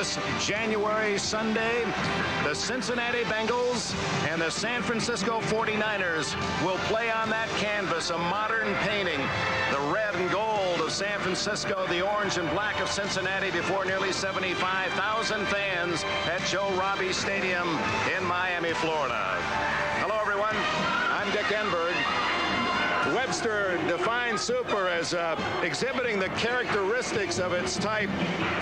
this January Sunday, the Cincinnati Bengals and the San Francisco 49ers will play on that canvas, a modern painting. The red and gold of San Francisco, the orange and black of Cincinnati, before nearly 75,000 fans at Joe Robbie Stadium in Miami, Florida. Hello, everyone. I'm Dick Enberg. Webster defines super as exhibiting the characteristics of its type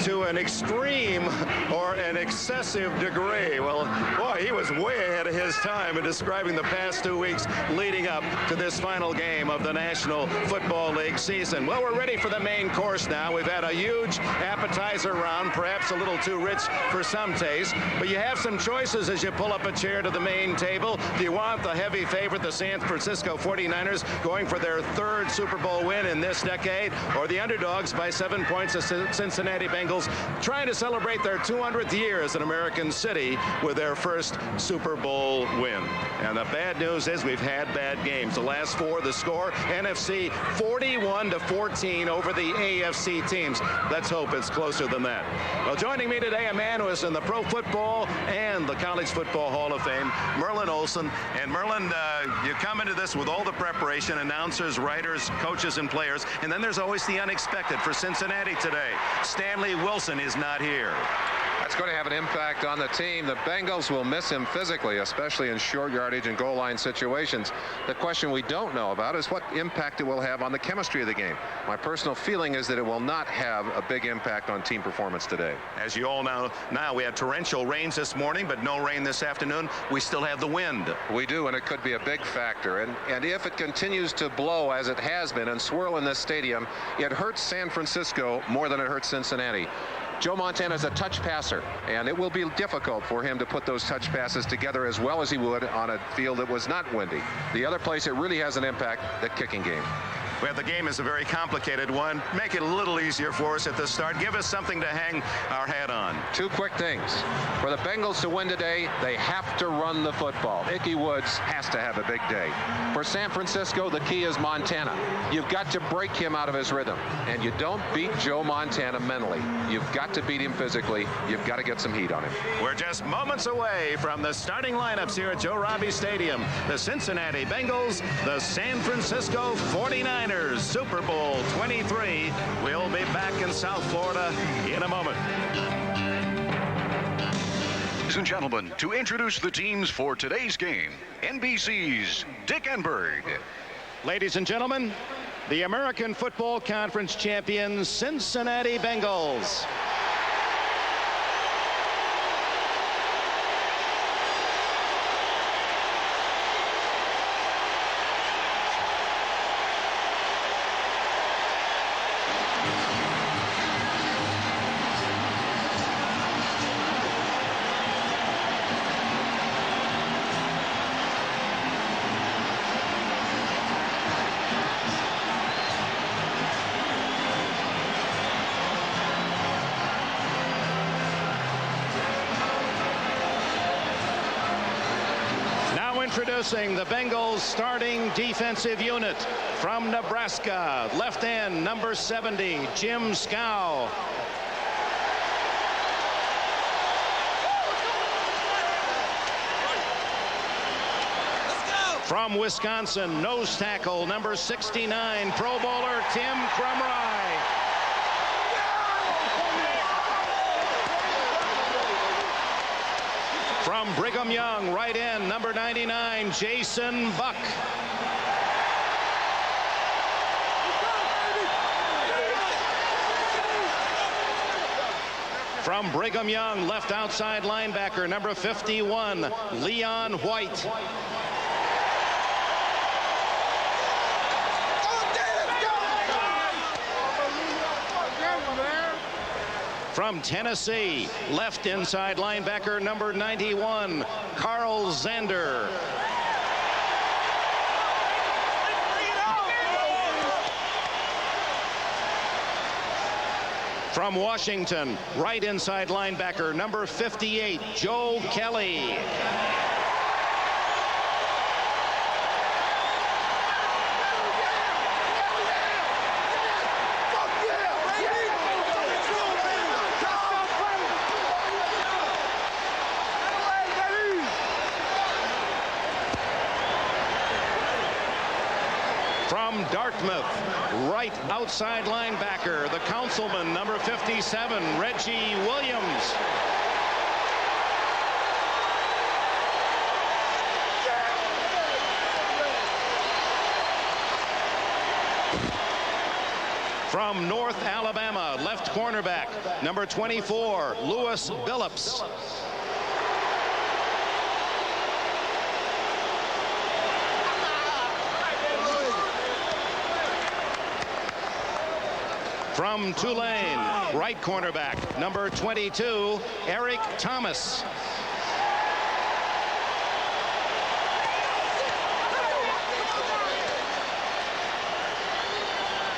to an extreme or an excessive degree. Well, boy, he was way ahead of his time in describing the past 2 weeks leading up to this final game of the National Football League season. Well, we're ready for the main course now. We've had a huge appetizer round, perhaps a little too rich for some taste, but you have some choices as you pull up a chair to the main table. Do you want the heavy favorite, the San Francisco 49ers, going for their third Super Bowl win in this decade, or the underdogs by 7 points, the Cincinnati Bengals, trying to celebrate their 200th year as an American city with their first Super Bowl win? And the bad news is we've had bad games. The last four, the score, NFC 41-14 over the AFC teams. Let's hope it's closer than that. Well, joining me today, a man who is in the Pro Football and the College Football Hall of Fame, Merlin Olsen. And Merlin, you come into this with all the preparation, announcers, writers, coaches, and players, and then there's always the unexpected. For Cincinnati today, Stanley Wilson is not here. That's going to have an impact on the team. The Bengals will miss him physically, especially in short yardage and goal line situations. The question we don't know about is what impact it will have on the chemistry of the game. My personal feeling is that it will not have a big impact on team performance today. As you all know, now we had torrential rains this morning, but no rain this afternoon. We still have the wind. We do, and it could be a big factor. And if it continues to blow as it has been and swirl in this stadium, it hurts San Francisco more than it hurts Cincinnati. Joe Montana is a touch passer, and it will be difficult for him to put those touch passes together as well as he would on a field that was not windy. The other place it really has an impact, the kicking game. Well, the game is a very complicated one. Make it a little easier for us at the start. Give us something to hang our hat on. Two quick things. For the Bengals to win today, they have to run the football. Ickey Woods has to have a big day. For San Francisco, the key is Montana. You've got to break him out of his rhythm. And you don't beat Joe Montana mentally. You've got to beat him physically. You've got to get some heat on him. We're just moments away from the starting lineups here at Joe Robbie Stadium. The Cincinnati Bengals, the San Francisco 49ers. Super Bowl 23. We'll be back in South Florida in a moment. Ladies and gentlemen, to introduce the teams for today's game, NBC's Dick Enberg. Ladies and gentlemen, the American Football Conference champions, Cincinnati Bengals. Introducing the Bengals starting defensive unit from Nebraska. Left end, number 70, Jim Scow. From Wisconsin, nose tackle, number 69, Pro Bowler Tim Krumrie. From Brigham Young, right end, number 99, Jason Buck. From Brigham Young, left outside linebacker, number 51, Leon White. From Tennessee, left inside linebacker, number 91, Carl Zander. From Washington, right inside linebacker, number 58, Joe Kelly. From Dartmouth, right outside linebacker, the councilman, number 57, Reggie Williams. From North Alabama, left cornerback, number 24, Lewis Billups. From Tulane, right cornerback, number 22, Eric Thomas.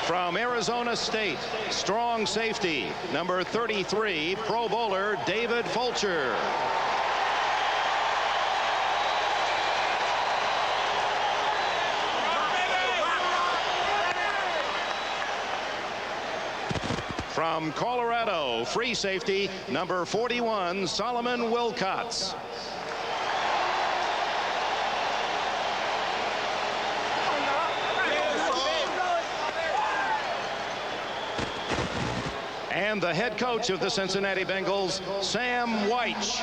From Arizona State, strong safety, number 33, Pro Bowler David Fulcher. From Colorado, free safety, number 41, Solomon Wilcots. And the head coach of the Cincinnati Bengals, Sam Wyche.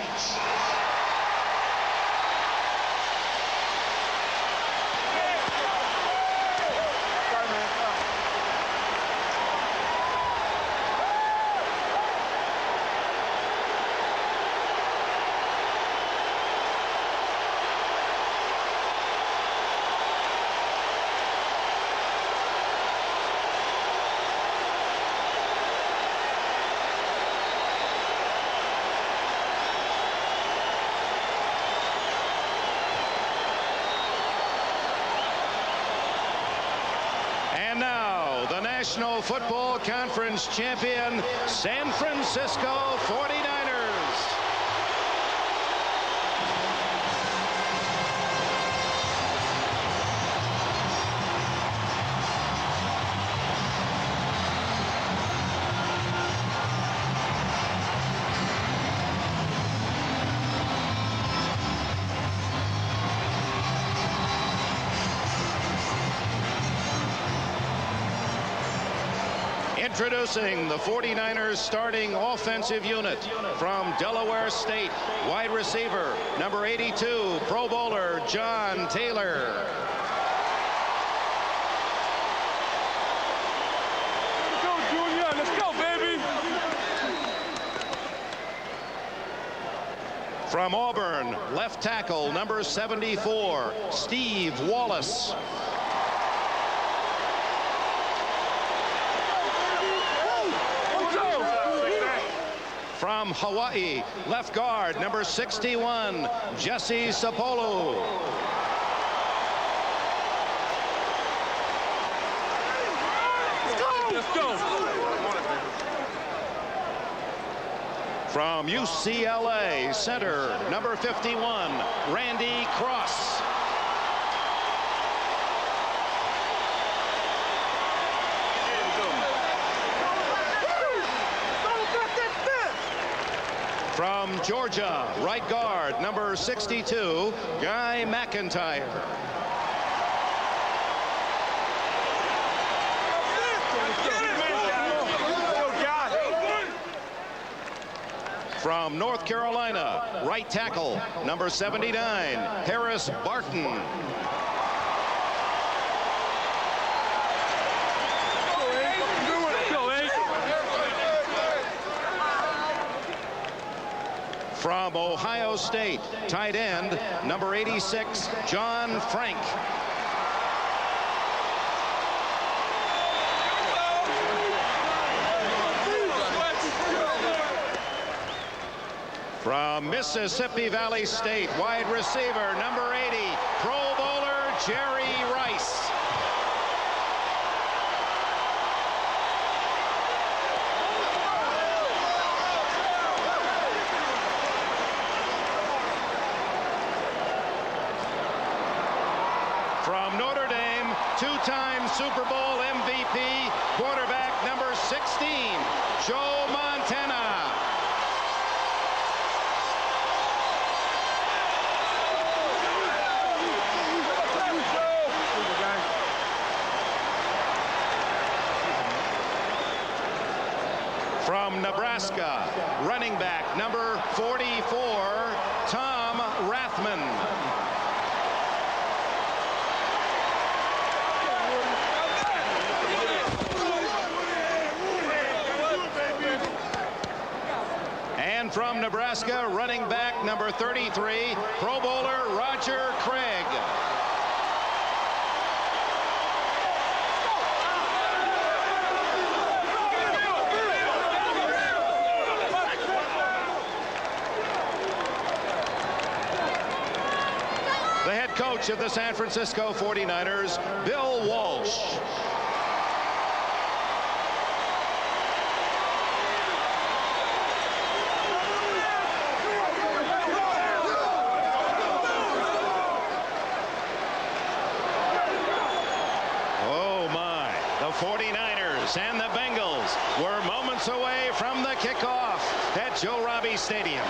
And now, the National Football Conference champion, San Francisco 49ers. Introducing the 49ers starting offensive unit from Delaware State, wide receiver, number 82, Pro Bowler John Taylor. Let's go, Junior. Let's go, baby. From Auburn, left tackle, number 74, Steve Wallace. From Hawaii, left guard, number 61, Jesse Sapolo. Let's go. From UCLA, center, number 51, Randy Cross. From Georgia, right guard, number 62, Guy McIntyre. From North Carolina, right tackle, number 79, Harris Barton. From Ohio State, tight end, number 86, John Frank. From Mississippi Valley State, wide receiver, number 80, Pro Bowler Jerry Rice. From Notre Dame, two-time Super Bowl MVP, quarterback number 16, Joe Montana. From Nebraska, running back number 44, Tom Rathman. And from Nebraska, running back number 33, Pro Bowler Roger Craig. The head coach of the San Francisco 49ers, Bill Walsh. Oh my, the 49ers and the Bengals were moments away from the kickoff at Joe Robbie Stadium.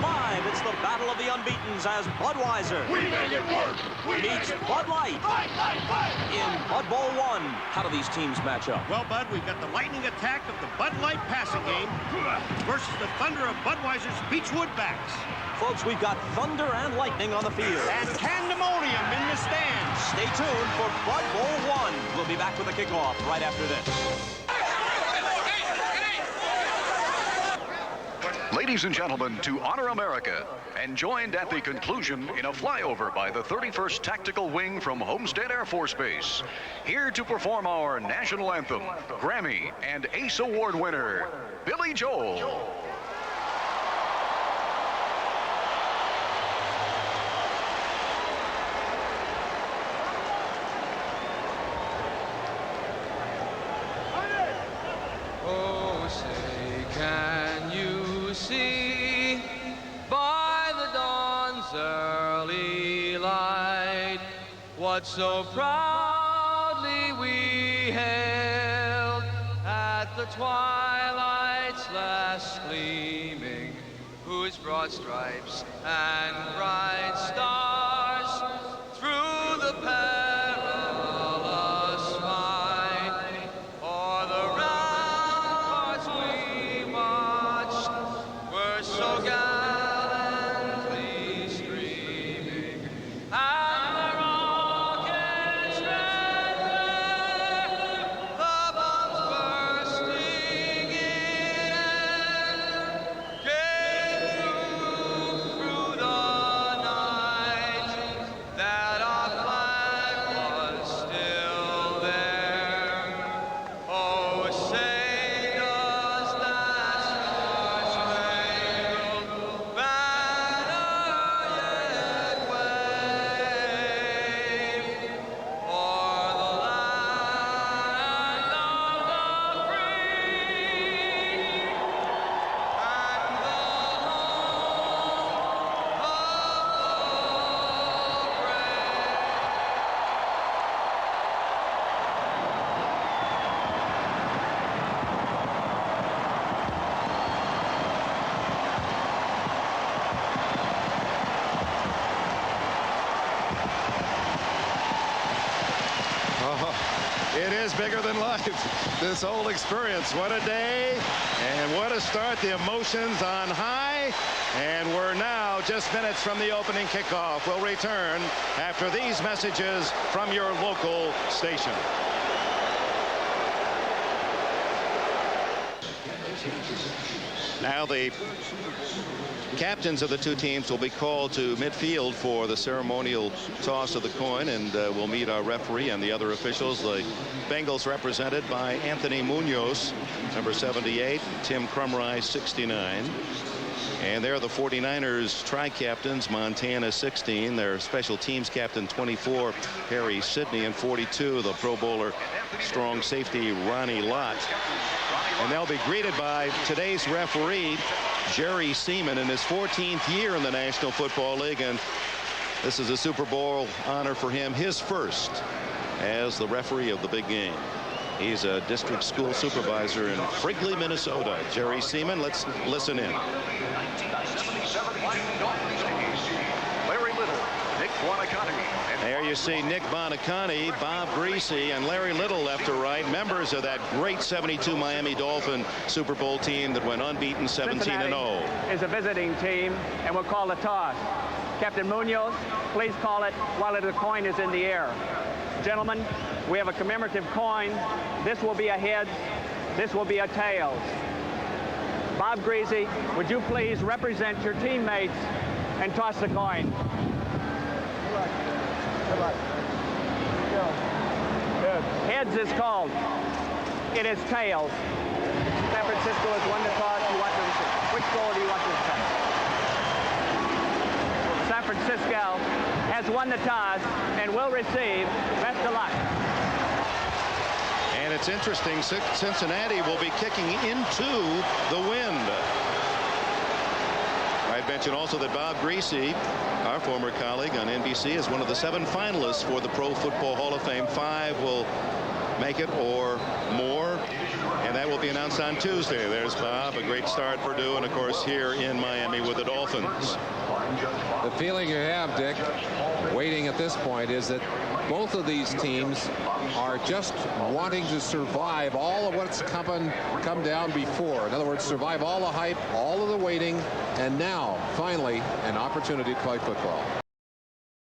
Live, it's the battle of the unbeatens as Budweiser meets Bud Light in Bud Bowl 1. How do these teams match up? Well, Bud, we've got the lightning attack of the Bud Light passing game versus the thunder of Budweiser's Beechwood backs. Folks, we've got thunder and lightning on the field. And pandemonium in the stands. Stay tuned for Bud Bowl 1. We'll be back with the kickoff right after this. Ladies and gentlemen, to honor America, and joined at the conclusion in a flyover by the 31st Tactical Wing from Homestead Air Force Base, here to perform our national anthem, Grammy and Ace Award winner, Billy Joel. Oh, say, can you see by the dawn's early light what so proudly we hailed at the twilight's last gleaming, whose broad stripes and bright stars through the perilous fight o'er the ramparts we marched were so gallantly streaming, and the rockets red glare, the bombs bursting in came through the night, that our flag was still there. Oh, say does that star-spangled banner yet wave o'er the land of the free and the home of the brave? Oh, it is bigger than life, this whole experience. What a day and what a start. The emotions on high, and we're now just minutes from the opening kickoff. We'll return after these messages from your local station. Now the captains of the two teams will be called to midfield for the ceremonial toss of the coin, and we'll meet our referee and the other officials. The Bengals represented by Anthony Munoz, number 78, Tim Crumry, 69. And they're the 49ers tri-captains, Montana 16, their special teams captain 24, Harry Sidney, and 42, the Pro Bowler strong safety Ronnie Lott. And they'll be greeted by today's referee, Jerry Seaman, in his 14th year in the National Football League, and this is a Super Bowl honor for him, his first as the referee of the big game. He's a district school supervisor in Frigley, Minnesota. Jerry Seaman, let's listen in. 1977 Larry Little, Nick Buonacani. There you see Nick Buonacani, Bob Greasy, and Larry Little left to right, members of that great 72 Miami Dolphin Super Bowl team that went unbeaten 17-0. Is a visiting team, and we'll call the toss. Captain Munoz, please call it while the coin is in the air. Gentlemen, we have a commemorative coin. This will be a heads, this will be a tails. Bob Greasy, would you please represent your teammates and toss the coin? Good luck. Good. Heads is called. It is tails. San Francisco has won the toss. You want to receive. Which goal do you want to receive? San Francisco has won the toss and will receive. Best of luck. And it's interesting, Cincinnati will be kicking into the wind. I'd mention also that Bob Greasy, our former colleague on NBC, is one of the 7 finalists for the Pro Football Hall of Fame. 5 will make it or more, and that will be announced on Tuesday. There's Bob, a great start for Purdue, and of course here in Miami with the Dolphins. The feeling you have, Dick, waiting at this point, is that both of these teams are just wanting to survive all of what's come down before. In other words, survive all the hype, all of the waiting, and now, finally, an opportunity to play football.